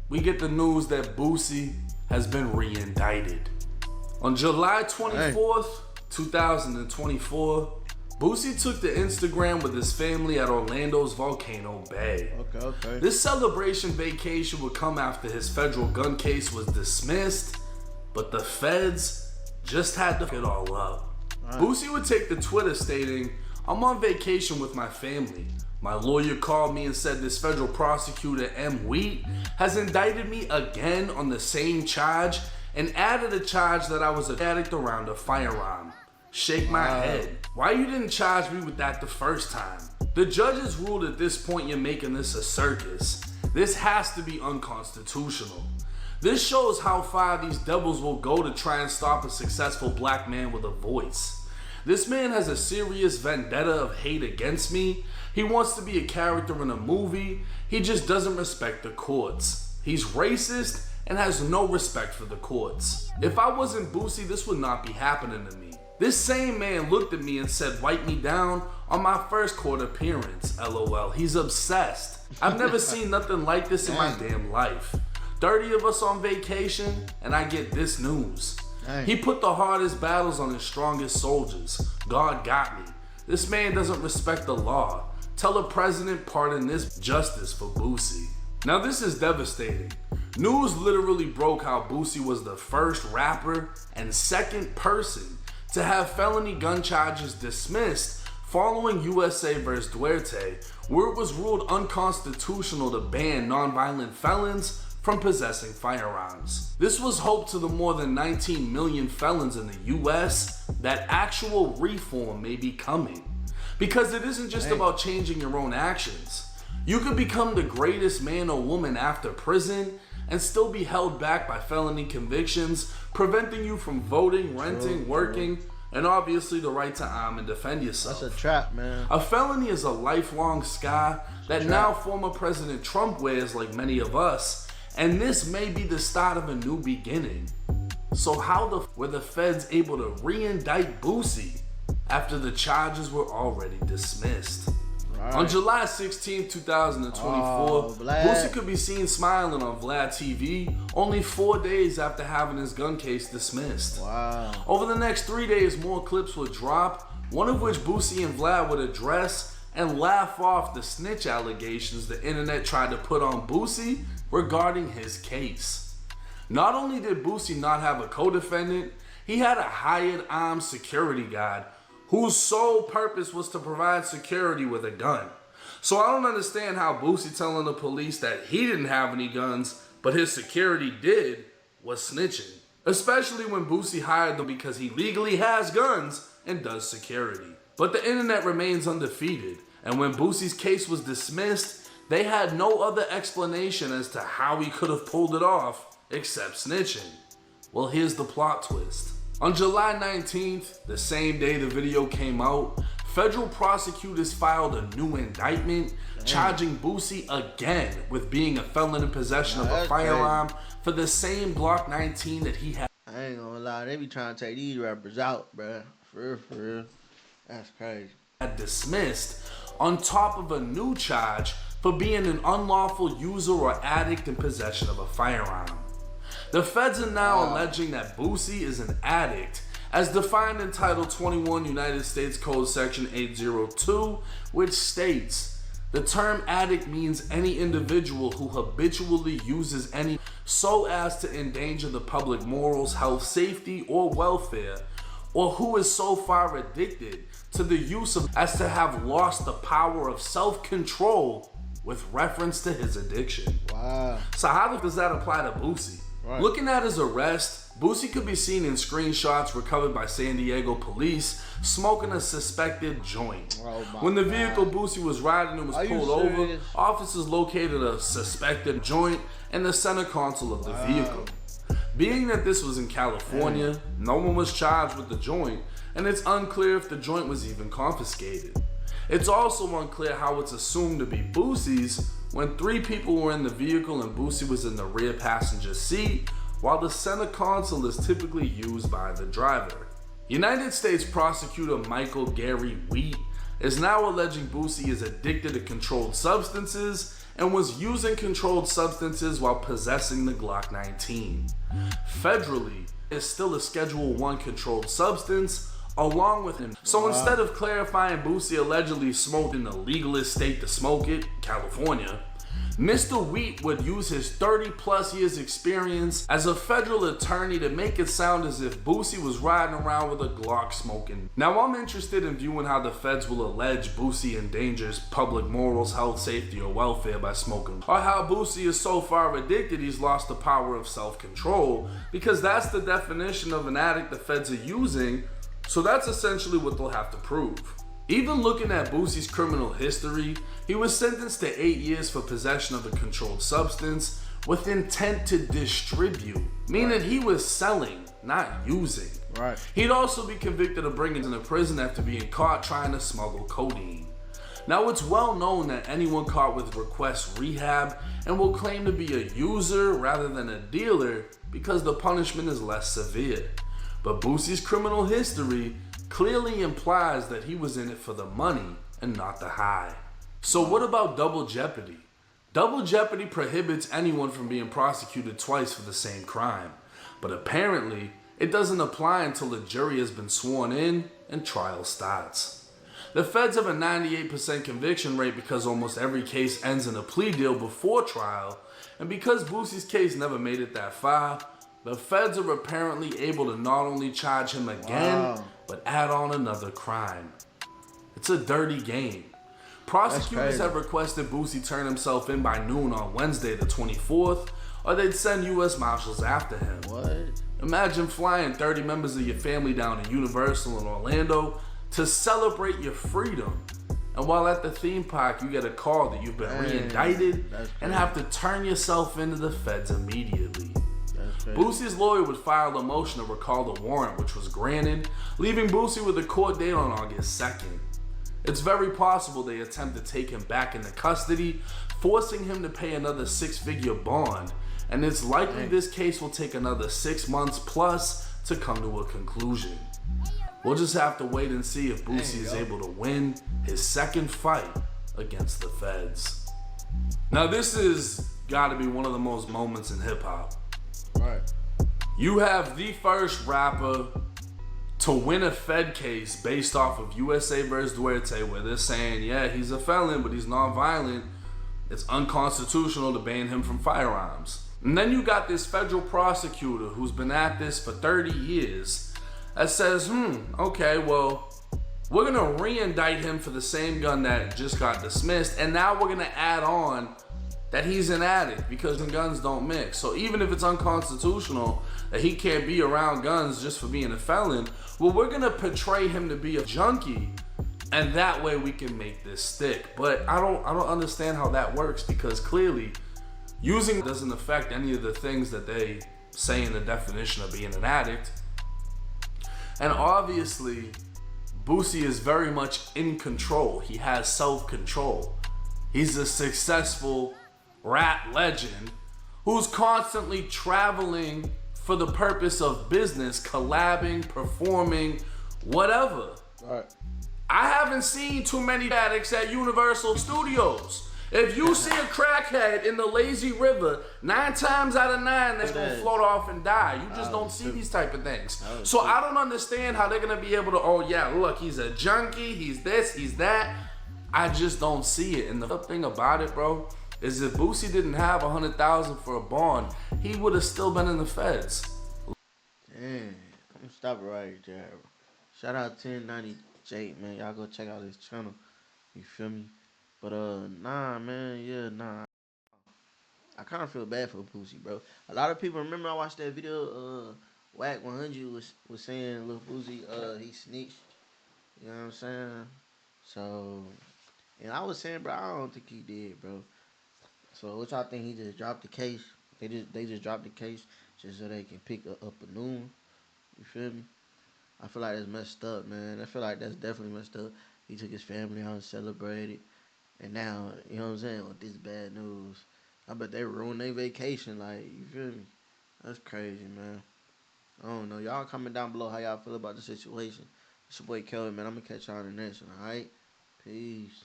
we get the news that Boosie has been re-indicted. On July 24th, 2024, Boosie took to Instagram with his family at Orlando's Volcano Bay. Okay. This celebration vacation would come after his federal gun case was dismissed, but the feds just had to f it all up. Boosie would take to Twitter stating, "I'm on vacation with my family. My lawyer called me and said this federal prosecutor, M. Wheat, has indicted me again on the same charge and added a charge that I was an addict around a firearm. Shake my head. Why you didn't charge me with that the first time? The judges ruled at this point you're making this a circus. This has to be unconstitutional. This shows how far these devils will go to try and stop a successful black man with a voice. This man has a serious vendetta of hate against me. He wants to be a character in a movie. He just doesn't respect the courts. He's racist and has no respect for the courts. If I wasn't Boosie, this would not be happening to me. This same man looked at me and said, wipe me down on my first court appearance, LOL. He's obsessed. I've never seen nothing like this in my damn life. 30 of us on vacation, and I get this news. He put the hardest battles on his strongest soldiers. God got me. This man doesn't respect the law. Tell the president pardon this justice for Boosie." Now this is devastating. News literally broke how Boosie was the first rapper and second person to have felony gun charges dismissed following USA vs. Duarte, where it was ruled unconstitutional to ban nonviolent felons from possessing firearms. This was hope to the more than 19 million felons in the US that actual reform may be coming. Because it isn't just about changing your own actions. You could become the greatest man or woman after prison and still be held back by felony convictions, preventing you from voting, renting, working, and obviously the right to arm and defend yourself. That's a trap, man. A felony is a lifelong scar that now former President Trump wears like many of us, and this may be the start of a new beginning. So how were the feds able to re-indict Boosie after the charges were already dismissed? On July 16, 2024, Boosie could be seen smiling on Vlad TV only 4 days after having his gun case dismissed. Over the next 3 days, more clips would drop, one of which Boosie and Vlad would address and laugh off the snitch allegations the internet tried to put on Boosie regarding his case. Not only did Boosie not have a co-defendant, he had a hired armed security guard whose sole purpose was to provide security with a gun. So I don't understand how Boosie telling the police that he didn't have any guns, but his security did, was snitching. Especially when Boosie hired them because he legally has guns and does security. But the internet remains undefeated, and when Boosie's case was dismissed, they had no other explanation as to how he could have pulled it off except snitching. Well, here's the plot twist. On July 19th, the same day the video came out, federal prosecutors filed a new indictment charging Boosie again with being a felon in possession of a firearm for the same Glock 19 that he had. I ain't gonna lie, they be trying to take these rappers out, bruh. For real. That's crazy. Dismissed on top of a new charge for being an unlawful user or addict in possession of a firearm. The feds are now alleging that Boosie is an addict, as defined in Title 21 United States Code Section 802, which states, the term addict means any individual who habitually uses any so as to endanger the public morals, health, safety, or welfare, or who is so far addicted to the use of as to have lost the power of self-control with reference to his addiction. So how does that apply to Boosie? Looking at his arrest, Boosie could be seen in screenshots recovered by San Diego police smoking a suspected joint. When the vehicle Boosie was riding and was pulled over, officers located a suspected joint in the center console of the vehicle. Being that this was in California, no one was charged with the joint, and it's unclear if the joint was even confiscated. It's also unclear how it's assumed to be Boosie's when 3 people were in the vehicle and Boosie was in the rear passenger seat, while the center console is typically used by the driver. United States Prosecutor Michael Gary Wheat is now alleging Boosie is addicted to controlled substances and was using controlled substances while possessing the Glock 19. Federally, it's still a Schedule 1 controlled substance along with him. So instead of clarifying Boosie allegedly smoked in the legalist state to smoke it, California, Mr. Wheat would use his 30+ years experience as a federal attorney to make it sound as if Boosie was riding around with a Glock smoking. Now I'm interested in viewing how the feds will allege Boosie endangers public morals, health, safety, or welfare by smoking, or how Boosie is so far addicted he's lost the power of self-control, because that's the definition of an addict the feds are using, so that's essentially what they'll have to prove. Even looking at Boosie's criminal history, he was sentenced to 8 years for possession of a controlled substance with intent to distribute, meaning he was selling, not using. Right. He'd also be convicted of bringing him to prison after being caught trying to smuggle codeine. Now it's well known that anyone caught with requests rehab and will claim to be a user rather than a dealer because the punishment is less severe. But Boosie's criminal history clearly implies that he was in it for the money and not the high. So what about double jeopardy? Double jeopardy prohibits anyone from being prosecuted twice for the same crime. But apparently, it doesn't apply until the jury has been sworn in and trial starts. The feds have a 98% conviction rate because almost every case ends in a plea deal before trial, and because Boosie's case never made it that far, the feds are apparently able to not only charge him again, but add on another crime. It's a dirty game. Prosecutors have requested Boosie turn himself in by noon on Wednesday the 24th, or they'd send U.S. Marshals after him. What? Imagine flying 30 members of your family down to Universal in Orlando to celebrate your freedom. And while at the theme park, you get a call that you've been re-indicted and have to turn yourself into the feds immediately. Boosie's lawyer would file a motion to recall the warrant, which was granted, leaving Boosie with a court date on August 2nd. It's very possible they attempt to take him back into custody, forcing him to pay another 6-figure bond, and it's likely this case will take another 6 months plus to come to a conclusion. We'll just have to wait and see if Boosie is able to win his second fight against the feds. Now this has got to be one of the most moments in hip-hop. Right. You have the first rapper to win a Fed case based off of USA vs. Duarte, where they're saying, yeah, he's a felon, but he's non-violent. It's unconstitutional to ban him from firearms. And then you got this federal prosecutor who's been at this for 30 years that says, okay, well, we're gonna re-indict him for the same gun that just got dismissed, and now we're gonna add on that he's an addict because the guns don't mix. So even if it's unconstitutional that he can't be around guns just for being a felon, well, we're gonna portray him to be a junkie, and that way we can make this stick. But I don't understand how that works, because clearly using doesn't affect any of the things that they say in the definition of being an addict. And obviously, Boosie is very much in control. He has self-control. He's a successful rap legend who's constantly traveling for the purpose of business, collabing, performing, whatever. Right. I haven't seen too many addicts at Universal Studios. If you see a crackhead in the lazy river, 9 times out of 9, they're gonna float off and die. You just don't see these type of things. So I don't understand how they're gonna be able to, oh yeah, look, he's a junkie, he's this, he's that. I just don't see it. And the thing about it, bro, is if Boosie didn't have $100,000 for a bond, he would have still been in the feds. Damn, I'm gonna stop it right there. Shout out 1090 man. Y'all go check out his channel. You feel me? But nah, man, I kind of feel bad for Boosie, bro. A lot of people remember I watched that video. Whack 100 was saying Lil Boosie, he snitched. You know what I'm saying? So, and I was saying, bro, I don't think he did, bro. So what y'all think? He just dropped the case? They just dropped the case just so they can pick up a new one. You feel me? I feel like that's messed up, man. I feel like that's definitely messed up. He took his family out and celebrated. And now, you know what I'm saying, with this bad news, I bet they ruined their vacation. Like, you feel me? That's crazy, man. I don't know. Y'all comment down below how y'all feel about the situation. It's your boy Kelvin, man. I'm going to catch y'all in the next one, all right? Peace.